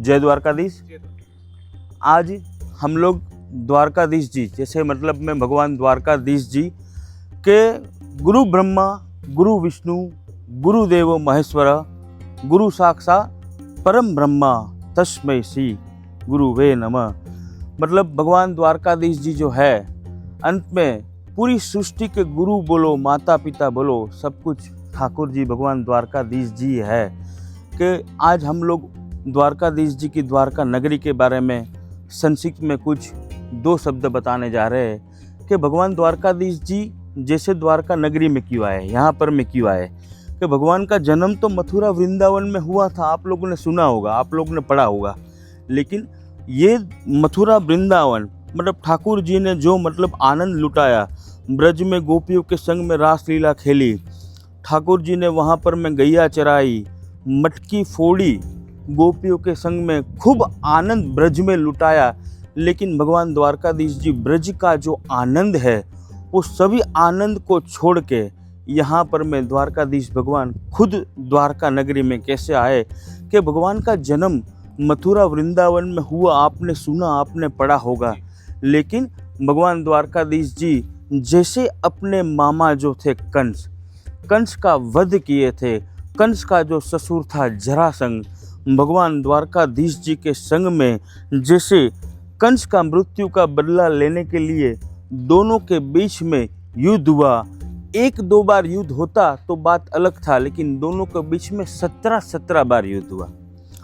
जय द्वारकाधीश। आज हम लोग द्वारकाधीश जी, जैसे मतलब में भगवान द्वारकाधीश जी के गुरु ब्रह्मा, गुरु विष्णु, गुरुदेव महेश्वर, गुरु साक्षात परम ब्रह्मा तस्मै श्री गुरुवे नमः। मतलब भगवान द्वारकाधीश जी जो है, अंत में पूरी सृष्टि के गुरु बोलो, माता पिता बोलो, सब कुछ ठाकुर जी भगवान द्वारकाधीश जी है। कि आज हम लोग द्वारकाधीश जी की द्वारका नगरी के बारे में संक्षिप्त में कुछ दो शब्द बताने जा रहे हैं कि भगवान द्वारकाधीश जी जैसे द्वारका नगरी में क्यों आए, यहाँ पर में क्यों आए। कि भगवान का जन्म तो मथुरा वृंदावन में हुआ था, आप लोगों ने सुना होगा, आप लोगों ने पढ़ा होगा। लेकिन ये मथुरा वृंदावन मतलब ठाकुर जी ने जो मतलब आनंद लुटाया, ब्रज में गोपियों के संग में रासलीला खेली, ठाकुर जी ने वहाँ पर में गैया चराई, मटकी फोड़ी, गोपियों के संग में खूब आनंद ब्रज में लुटाया। लेकिन भगवान द्वारकाधीश जी ब्रज का जो आनंद है वो सभी आनंद को छोड़ के यहाँ पर में द्वारकाधीश भगवान खुद द्वारका नगरी में कैसे आए। कि भगवान का जन्म मथुरा वृंदावन में हुआ, आपने सुना, आपने पढ़ा होगा। लेकिन भगवान द्वारकाधीश जी जैसे अपने मामा जो थे कंस का वध किए थे, कंस का जो ससुर था जरासंध, भगवान द्वारकाधीश जी के संग में जैसे कंस का मृत्यु का बदला लेने के लिए दोनों के बीच में युद्ध हुआ। एक दो बार युद्ध होता तो बात अलग था, लेकिन दोनों के बीच में 17 बार युद्ध हुआ।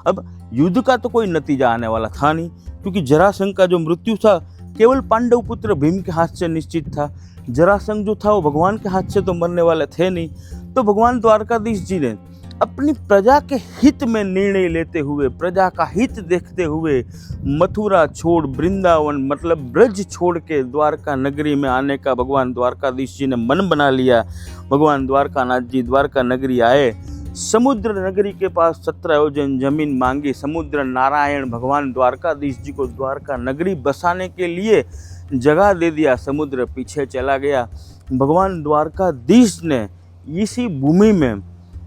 अब युद्ध का तो कोई नतीजा आने वाला था नहीं, क्योंकि जरासंध का जो मृत्यु था केवल पांडव पुत्र भीम के हाथ से निश्चित था। जरासंध जो था वो भगवान के हाथ से तो मरने वाले थे नहीं। तो भगवान द्वारकाधीश जी ने अपनी प्रजा के हित में निर्णय लेते हुए, प्रजा का हित देखते हुए मथुरा छोड़ वृंदावन मतलब ब्रज छोड़ के द्वारका नगरी में आने का भगवान द्वारकाधीश जी ने मन बना लिया। भगवान द्वारकानाथ जी द्वारका नगरी आए। समुद्र नगरी के पास 17 योजन जमीन मांगी। समुद्र नारायण भगवान द्वारकाधीश जी को द्वारका नगरी बसाने के लिए जगह दे दिया। समुद्र पीछे चला गया। भगवान द्वारकाधीश ने इसी भूमि में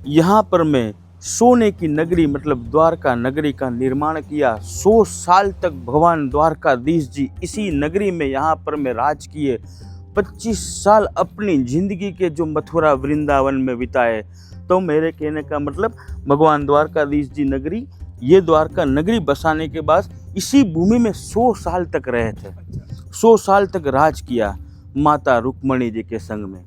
यहाँ पर में सोने की नगरी मतलब द्वारका नगरी का निर्माण किया। 100 साल तक भगवान द्वारकाधीश जी इसी नगरी में यहाँ पर में राज किए। 25 साल अपनी जिंदगी के जो मथुरा वृंदावन में बिताए। तो मेरे कहने का मतलब भगवान द्वारकाधीश जी नगरी, ये द्वारका नगरी बसाने के बाद इसी भूमि में 100 साल तक रहे थे। 100 साल तक राज किया माता रुक्मणी जी के संग में।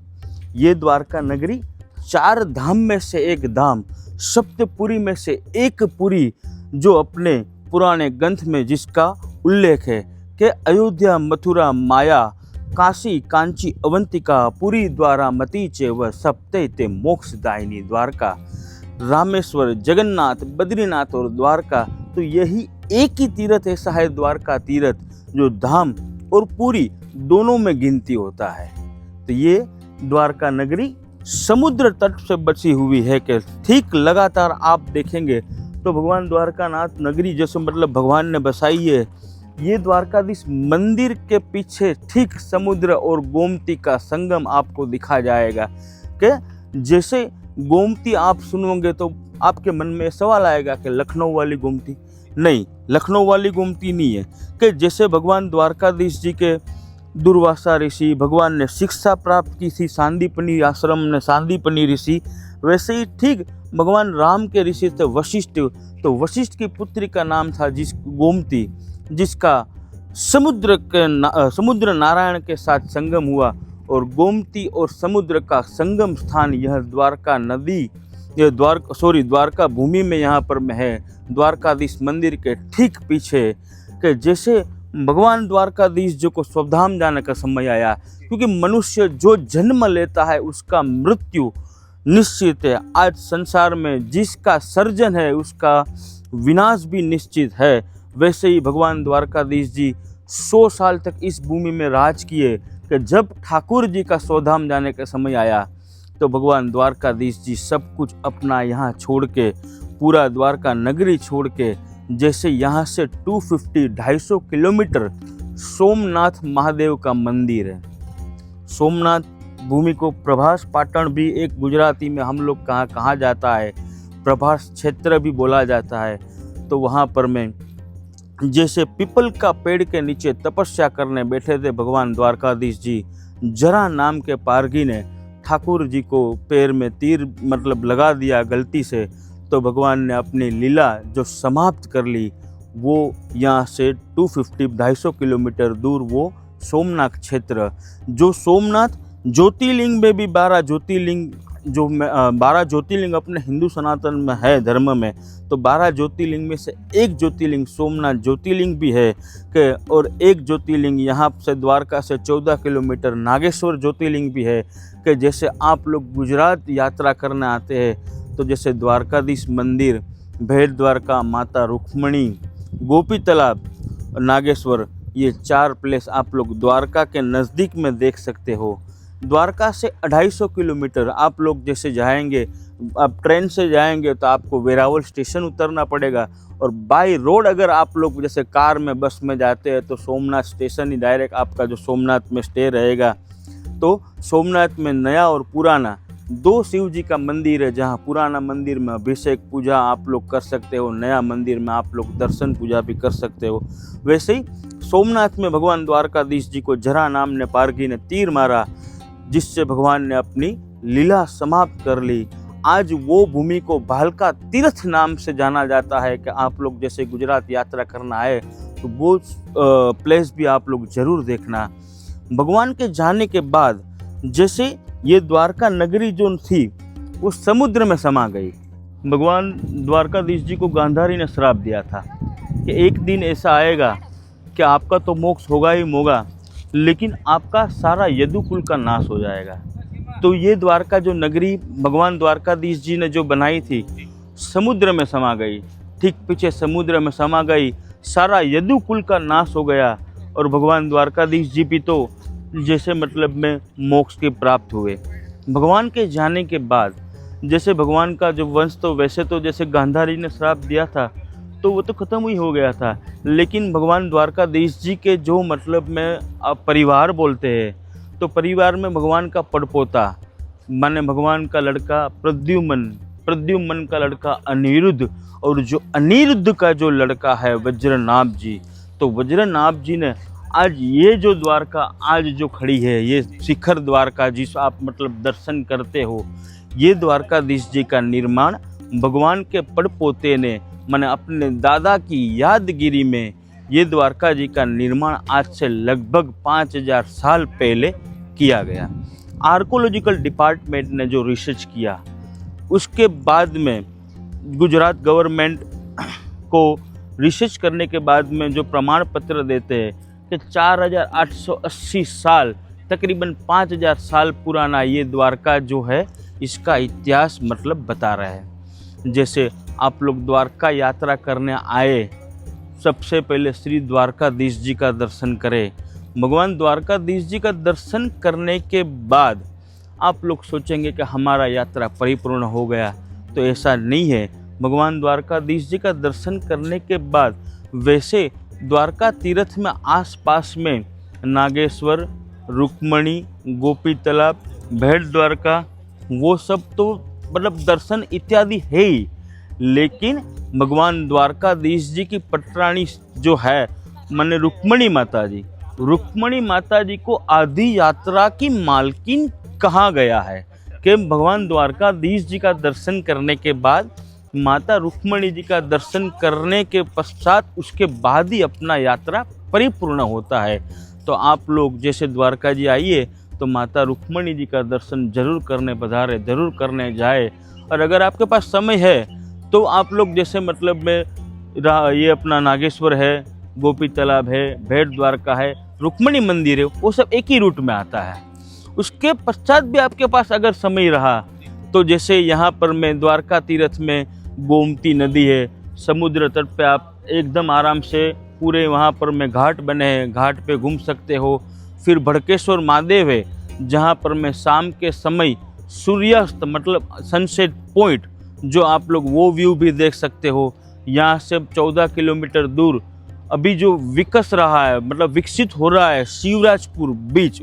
ये द्वारका नगरी 4 धाम में से एक धाम, सप्तपुरी में से एक पुरी, जो अपने पुराने ग्रंथ में जिसका उल्लेख है कि अयोध्या, मथुरा, माया, काशी, कांची, अवंतिका, पुरी, द्वारा, मती चेव सप्ते मोक्षदायिनी द्वारका, रामेश्वर, जगन्नाथ, बद्रीनाथ और द्वारका। तो यही एक ही तीर्थ ऐसा है द्वारका तीर्थ जो धाम और पुरी दोनों में गिनती होता है। तो ये द्वारका नगरी समुद्र तट से बची हुई है कि ठीक लगातार आप देखेंगे तो भगवान द्वारकानाथ नगरी जैसे मतलब भगवान ने बसाई है। ये द्वारकाधीश मंदिर के पीछे ठीक समुद्र और गोमती का संगम आपको दिखा जाएगा। कि जैसे गोमती आप सुनोगे तो आपके मन में सवाल आएगा कि लखनऊ वाली गोमती, नहीं, लखनऊ वाली गोमती नहीं है। कि जैसे भगवान द्वारकाधीश जी के दुर्वासा ऋषि भगवान ने शिक्षा प्राप्त की थी सांदीपनी आश्रम ने, सांदीपनी ऋषि, वैसे ही ठीक भगवान राम के ऋषि थे वशिष्ठ। तो वशिष्ठ की पुत्री का नाम था गोमती, जिसका समुद्र नारायण के साथ संगम हुआ। और गोमती और समुद्र का संगम स्थान यह द्वारका नदी, यह द्वारका भूमि में यहाँ पर में है, द्वारकाधीश मंदिर के ठीक पीछे। कि जैसे भगवान द्वारकाधीश जी को स्वधाम जाने का समय आया, क्योंकि मनुष्य जो जन्म लेता है उसका मृत्यु निश्चित है। आज संसार में जिसका सर्जन है उसका विनाश भी निश्चित है। वैसे ही भगवान द्वारकाधीश जी 100 साल तक इस भूमि में राज किए। कि जब ठाकुर जी का स्वधाम जाने का समय आया तो भगवान द्वारकाधीश जी सब कुछ अपना यहाँ छोड़ के, पूरा द्वारका नगरी छोड़ के, जैसे यहाँ से 250 किलोमीटर सोमनाथ महादेव का मंदिर है। सोमनाथ भूमि को प्रभास पाटन भी एक गुजराती में हम लोग कहाँ जाता है, प्रभास क्षेत्र भी बोला जाता है। तो वहाँ पर मैं जैसे पीपल का पेड़ के नीचे तपस्या करने बैठे थे भगवान द्वारकाधीश जी, जरा नाम के पारगी ने ठाकुर जी को पैर में तीर मतलब लगा दिया गलती से, तो भगवान ने अपनी लीला जो समाप्त कर ली। वो यहाँ से 250 किलोमीटर दूर वो सोमनाथ क्षेत्र, जो सोमनाथ ज्योतिर्लिंग में भी 12 ज्योतिर्लिंग, जो 12 ज्योतिर्लिंग अपने हिंदू सनातन में है धर्म में, तो 12 ज्योतिर्लिंग में से एक ज्योतिर्लिंग सोमनाथ ज्योतिर्लिंग भी है कि, और एक ज्योतिर्लिंग यहाँ से द्वारका से 14 किलोमीटर नागेश्वर ज्योतिर्लिंग भी है कि जैसे आप लोग गुजरात यात्रा करने आते हैं तो जैसे द्वारकाधीश मंदिर, भेट द्वारका, माता रुक्मणी, गोपी तालाब, नागेश्वर, ये 4 प्लेस आप लोग द्वारका के नज़दीक में देख सकते हो। द्वारका से 250 किलोमीटर आप लोग जैसे जाएंगे, आप ट्रेन से जाएंगे तो आपको वेरावल स्टेशन उतरना पड़ेगा, और बाय रोड अगर आप लोग जैसे कार में बस में जाते हैं तो सोमनाथ स्टेशन ही डायरेक्ट आपका जो सोमनाथ में स्टे रहेगा। तो सोमनाथ में नया और पुराना 2 शिव जी का मंदिर है, जहाँ पुराना मंदिर में अभिषेक पूजा आप लोग कर सकते हो, नया मंदिर में आप लोग दर्शन पूजा भी कर सकते हो। वैसे ही सोमनाथ में भगवान द्वारकाधीश जी को जरा नाम ने पारगी ने तीर मारा, जिससे भगवान ने अपनी लीला समाप्त कर ली। आज वो भूमि को भालका तीर्थ नाम से जाना जाता है कि आप लोग जैसे गुजरात यात्रा करना आए तो वो प्लेस भी आप लोग जरूर देखना। भगवान के जाने के बाद जैसे ये द्वारका नगरी जो थी वो समुद्र में समा गई। भगवान द्वारकाधीश जी को गांधारी ने श्राप दिया था कि एक दिन ऐसा आएगा कि आपका तो मोक्ष होगा ही होगा, लेकिन आपका सारा यदुकुल का नाश हो जाएगा। तो ये द्वारका जो नगरी भगवान द्वारकाधीश जी ने जो बनाई थी समुद्र में समा गई, ठीक पीछे समुद्र में समा गई, सारा यदुकुल का नाश हो गया, और भगवान द्वारकाधीश जी भी तो जैसे मतलब में मोक्ष के प्राप्त हुए। भगवान के जाने के बाद जैसे भगवान का जो वंश तो वैसे तो जैसे गांधारी ने श्राप दिया था तो वो तो ख़त्म ही हो गया था, लेकिन भगवान द्वारकाधीश जी के जो मतलब में परिवार बोलते हैं, तो परिवार में भगवान का पड़पोता माने भगवान का लड़का प्रद्युम्न का लड़का अनिरुद्ध, और जो अनिरुद्ध का जो लड़का है वज्रनाभ जी, तो वज्रनाभ जी ने आज ये जो द्वारका आज जो खड़ी है, ये शिखर द्वारका जिस आप मतलब दर्शन करते हो, ये द्वारकाधीश जी का निर्माण भगवान के पड़पोते ने मैंने अपने दादा की यादगिरी में ये द्वारका जी का निर्माण आज से लगभग 5000 साल पहले किया गया। आर्कोलॉजिकल डिपार्टमेंट ने जो रिसर्च किया उसके बाद में गुजरात गवर्नमेंट को रिसर्च करने के बाद में जो प्रमाण पत्र देते हैं कि 4880 साल तकरीबन 5000 साल पुराना ये द्वारका जो है इसका इतिहास मतलब बता रहा है। जैसे आप लोग द्वारका यात्रा करने आए, सबसे पहले श्री द्वारकाधीश जी का दर्शन करें। भगवान द्वारकाधीश जी का दर्शन करने के बाद आप लोग सोचेंगे कि हमारा यात्रा परिपूर्ण हो गया, तो ऐसा नहीं है। भगवान द्वारकाधीश जी का दर्शन करने के बाद वैसे द्वारका तीर्थ में आसपास में नागेश्वर, रुक्मणी, गोपी तालाब, भेट द्वारका, वो सब तो मतलब दर्शन इत्यादि है ही, लेकिन भगवान द्वारकाधीश जी की पटरानी जो है माने रुक्मणी माता जी को आधी यात्रा की मालकिन कहा गया है कि भगवान द्वारकाधीश जी का दर्शन करने के बाद माता रुक्मणी जी का दर्शन करने के पश्चात उसके बाद ही अपना यात्रा परिपूर्ण होता है। तो आप लोग जैसे द्वारका जी आइए तो माता रुक्मणी जी का दर्शन जरूर करने पधारे, जरूर करने जाए। और अगर आपके पास समय है तो आप लोग जैसे मतलब में ये अपना नागेश्वर है, गोपी तालाब है, भेट द्वारका है, रुक्मणी मंदिर है, वो सब एक ही रूट में आता है। उसके पश्चात भी आपके पास अगर समय रहा तो जैसे यहाँ पर मैं द्वारका तीर्थ में गोमती नदी है, समुद्र तट पे आप एकदम आराम से पूरे वहाँ पर में घाट बने हैं, घाट पे घूम सकते हो। फिर भड़केश्वर महादेव है जहाँ पर मैं शाम के समय सूर्यास्त मतलब सनसेट पॉइंट जो आप लोग वो व्यू भी देख सकते हो। यहाँ से 14 किलोमीटर दूर अभी जो विकस रहा है मतलब विकसित हो रहा है शिवराजपुर बीच,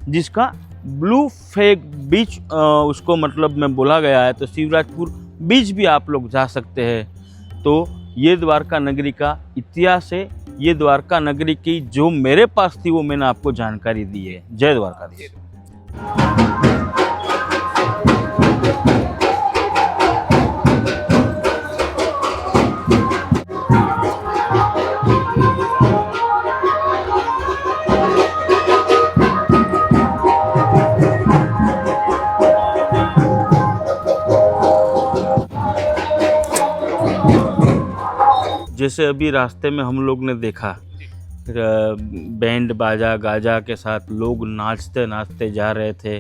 जिसका ब्लू फ्लैग बीच उसको मतलब में बोला गया है, तो शिवराजपुर बीच भी आप लोग जा सकते हैं। तो ये द्वारका नगरी का इतिहास है। ये द्वारका नगरी की जो मेरे पास थी वो मैंने आपको जानकारी दी है। जय द्वारकाधीश। जैसे अभी रास्ते में हम लोग ने देखा बैंड बाजा गाजा के साथ लोग नाचते नाचते जा रहे थे।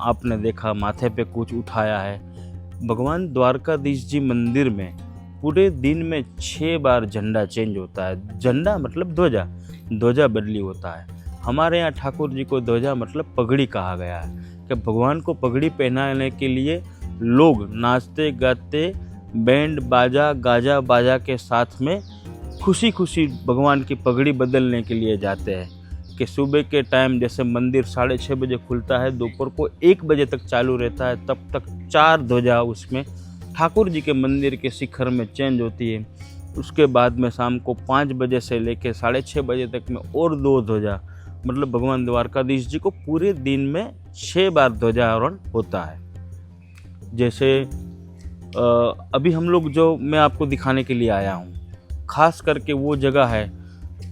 आपने देखा माथे पे कुछ उठाया है। भगवान द्वारकाधीश जी मंदिर में पूरे दिन में 6 बार झंडा चेंज होता है। झंडा मतलब ध्वजा, ध्वजा बदली होता है। हमारे यहाँ ठाकुर जी को ध्वजा मतलब पगड़ी कहा गया है कि भगवान को पगड़ी पहनाने के लिए लोग नाचते गाते बैंड बाजा गाजा बाजा के साथ में खुशी खुशी भगवान की पगड़ी बदलने के लिए जाते हैं। कि सुबह के टाइम जैसे मंदिर 6:30 बजे खुलता है, दोपहर को 1 बजे तक चालू रहता है, तब तक 4 ध्वजा उसमें ठाकुर जी के मंदिर के शिखर में चेंज होती है। उसके बाद में शाम को 5 बजे से लेकर 6:30 बजे तक में और 2 ध्वजा, मतलब भगवान द्वारकाधीश जी को पूरे दिन में 6 बार ध्वजारोहण होता है। जैसे अभी हम लोग जो मैं आपको दिखाने के लिए आया हूँ, खास करके वो जगह है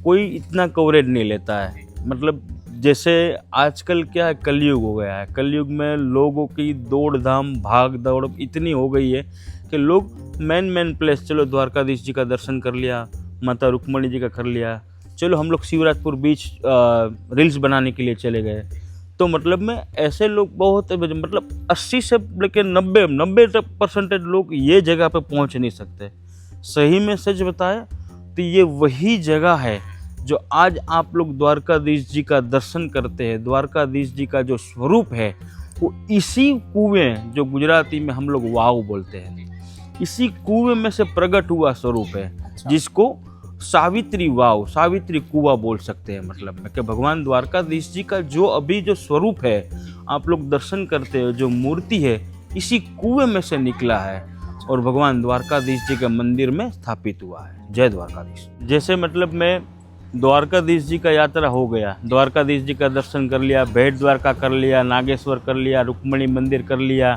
कोई इतना कवरेज नहीं लेता है। मतलब जैसे आजकल क्या है, कलयुग हो गया है। कलयुग में लोगों की दौड़ धाम भाग दौड़ इतनी हो गई है कि लोग मेन प्लेस, चलो द्वारकाधीश जी का दर्शन कर लिया, माता रुक्मणी जी का कर लिया, चलो हम लोग शिवराजपुर बीच रील्स बनाने के लिए चले गए। तो मतलब में ऐसे लोग बहुत, मतलब 80 से लेकर 90% लोग ये जगह पे पहुंच नहीं सकते। सही में सच बताए तो ये वही जगह है जो आज आप लोग द्वारकाधीश जी का दर्शन करते हैं। द्वारकाधीश जी का जो स्वरूप है वो इसी कुएं, जो गुजराती में हम लोग वाव बोलते हैं, इसी कुएं में से प्रकट हुआ स्वरूप है। जिसको सावित्री वाव, सावित्री कुआं बोल सकते हैं। मतलब में कि भगवान द्वारकाधीश जी का जो अभी जो स्वरूप है आप लोग दर्शन करते हो, जो मूर्ति है, इसी कुएं में से निकला है और भगवान द्वारकाधीश जी के मंदिर में स्थापित हुआ है। जय द्वारकाधीश। जैसे मतलब में द्वारकाधीश जी का यात्रा हो गया, द्वारकाधीश जी का दर्शन कर लिया, भेट द्वारका कर लिया, नागेश्वर कर लिया, रुक्मणी मंदिर कर लिया,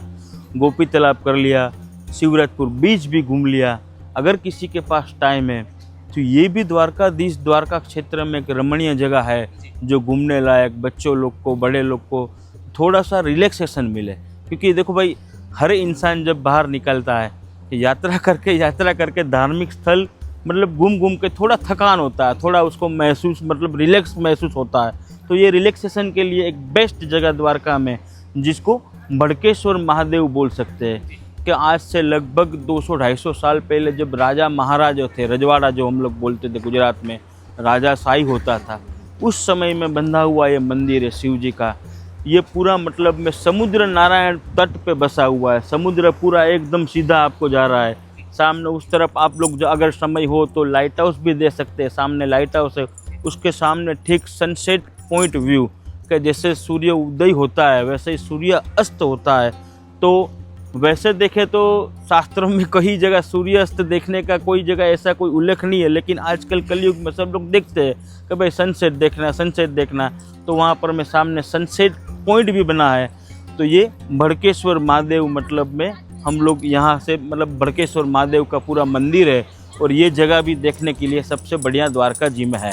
गोपी तालाब कर लिया, शिवराजपुर बीच भी घूम लिया। अगर किसी के पास टाइम है तो ये भी द्वारकाधीश द्वारका क्षेत्र में एक रमणीय जगह है जो घूमने लायक, बच्चों लोग को बड़े लोग को थोड़ा सा रिलैक्सेशन मिले। क्योंकि देखो भाई, हर इंसान जब बाहर निकलता है यात्रा करके धार्मिक स्थल मतलब घूम के थोड़ा थकान होता है, थोड़ा उसको महसूस मतलब रिलैक्स महसूस होता है। तो ये रिलैक्सेशन के लिए एक बेस्ट जगह द्वारका में, जिसको भड़केश्वर महादेव बोल सकते हैं, कि आज से लगभग 200-250 साल पहले जब राजा महाराजा थे, रजवाड़ा जो हम लोग बोलते थे गुजरात में, राजाशाही होता था, उस समय में बंधा हुआ ये मंदिर है शिव जी का। ये पूरा मतलब में समुद्र नारायण तट पे बसा हुआ है। समुद्र पूरा एकदम सीधा आपको जा रहा है। सामने उस तरफ आप लोग जो अगर समय हो तो लाइट हाउस भी दे सकते हैं। सामने लाइट हाउस है, उसके सामने ठीक सनसेट पॉइंट व्यू, कि जैसे सूर्य उदय होता है वैसे ही सूर्य अस्त होता है। तो वैसे देखें तो शास्त्रों में कई जगह सूर्यास्त देखने का कोई जगह ऐसा कोई उल्लेख नहीं है, लेकिन आजकल कलयुग में सब लोग देखते हैं कि भाई सनसेट देखना, तो वहाँ पर मैं सामने सनसेट पॉइंट भी बना है। तो ये भड़केश्वर महादेव मतलब में हम लोग यहाँ से मतलब भड़केश्वर महादेव का पूरा मंदिर है और ये जगह भी देखने के लिए सबसे बढ़िया द्वारका जी में है।